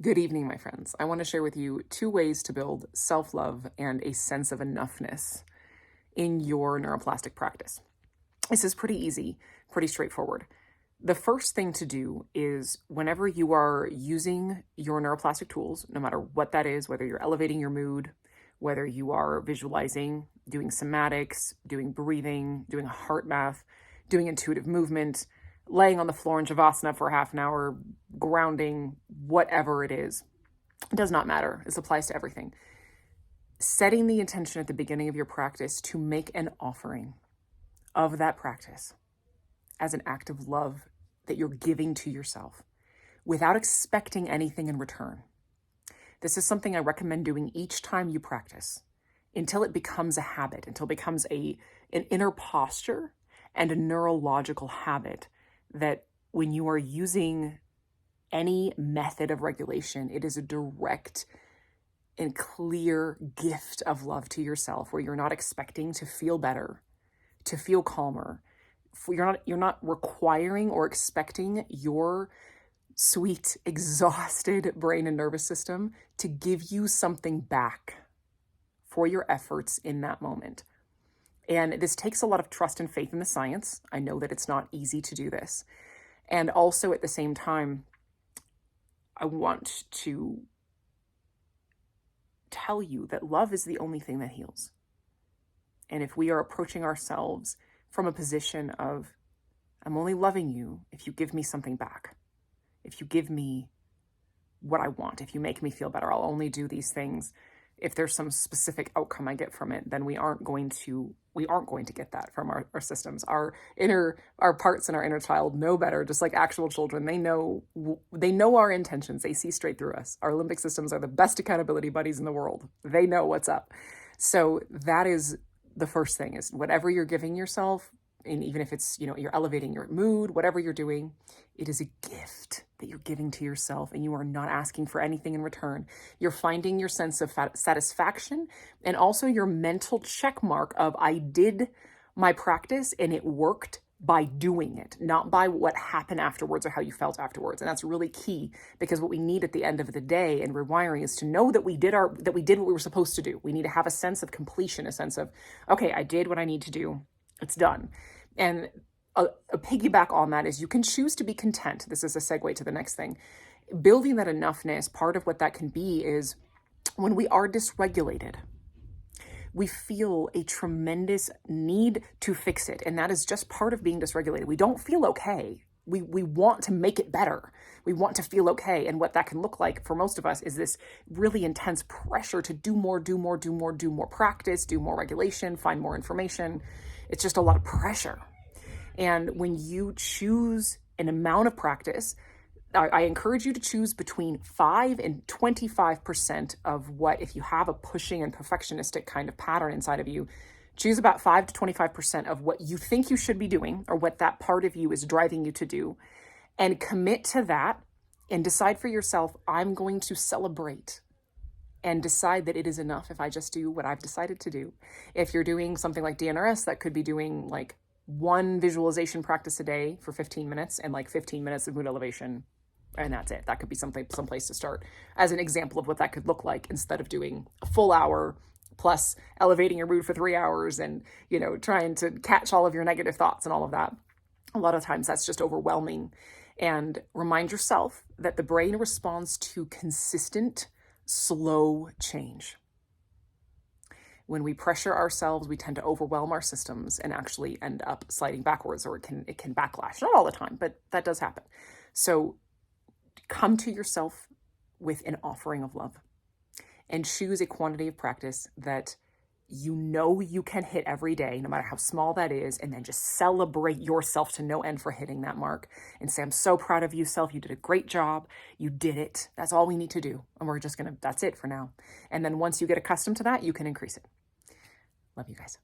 Good evening, my friends. I want to share with you 2 ways to build self-love and a sense of enoughness in your neuroplastic practice. This is pretty easy, pretty straightforward. The first thing to do is whenever you are using your neuroplastic tools, no matter what that is, whether you're elevating your mood, whether you are visualizing, doing somatics, doing breathing, doing a heart math, doing intuitive movement, laying on the floor in Shavasana for half an hour, grounding, whatever it is, it does not matter. This applies to everything. Setting the intention at the beginning of your practice to make an offering of that practice as an act of love that you're giving to yourself without expecting anything in return. This is something I recommend doing each time you practice until it becomes a habit, until it becomes an inner posture and a neurological habit that when you are using any method of regulation, it is a direct and clear gift of love to yourself where you're not expecting to feel better, to feel calmer. You're not requiring or expecting your sweet, exhausted brain and nervous system to give you something back for your efforts in that moment. And this takes a lot of trust and faith in the science. I know that it's not easy to do this. And also at the same time, I want to tell you that love is the only thing that heals. And if we are approaching ourselves from a position of, I'm only loving you if you give me something back, if you give me what I want, if you make me feel better, I'll only do these things if there's some specific outcome I get from it, then we aren't going to get that from our systems. Our parts and our inner child know better, just like actual children. They know our intentions. They see straight through us. Our limbic systems are the best accountability buddies in the world. They know what's up. So that is the first thing, is whatever you're giving yourself, and even if it's, you're elevating your mood, whatever you're doing, it is a gift that you're giving to yourself, and you are not asking for anything in return. You're finding your sense of satisfaction and also your mental check mark of, I did my practice and it worked by doing it, not by what happened afterwards or how you felt afterwards. And that's really key, because what we need at the end of the day in rewiring is to know that we did what we were supposed to do. We need to have a sense of completion, a sense of, okay, I did what I need to do. It's done. And a piggyback on that is you can choose to be content. This is a segue to the next thing. Building that enoughness, part of what that can be is when we are dysregulated, we feel a tremendous need to fix it. And that is just part of being dysregulated. We don't feel okay. We want to make it better. We want to feel okay. And what that can look like for most of us is this really intense pressure to do more practice, do more regulation, find more information. It's just a lot of pressure. And when you choose an amount of practice, I encourage you to choose between 5 and 25% of what, if you have a pushing and perfectionistic kind of pattern inside of you, choose about 5 to 25% of what you think you should be doing or what that part of you is driving you to do, and commit to that and decide for yourself, I'm going to celebrate and decide that it is enough if I just do what I've decided to do. If you're doing something like DNRS, that could be doing like one visualization practice a day for 15 minutes and like 15 minutes of mood elevation. And that's it. That could be someplace to start as an example of what that could look like, instead of doing a full hour plus elevating your mood for 3 hours and, trying to catch all of your negative thoughts and all of that. A lot of times that's just overwhelming. And remind yourself that the brain responds to consistent, slow change. When we pressure ourselves, we tend to overwhelm our systems and actually end up sliding backwards, or it can backlash. Not all the time, but that does happen. So come to yourself with an offering of love and choose a quantity of practice that you can hit every day, no matter how small that is, and then just celebrate yourself to no end for hitting that mark and say, I'm so proud of you, self. You did a great job. You did it. That's all we need to do. And that's it for now. And then once you get accustomed to that, you can increase it. Love you guys.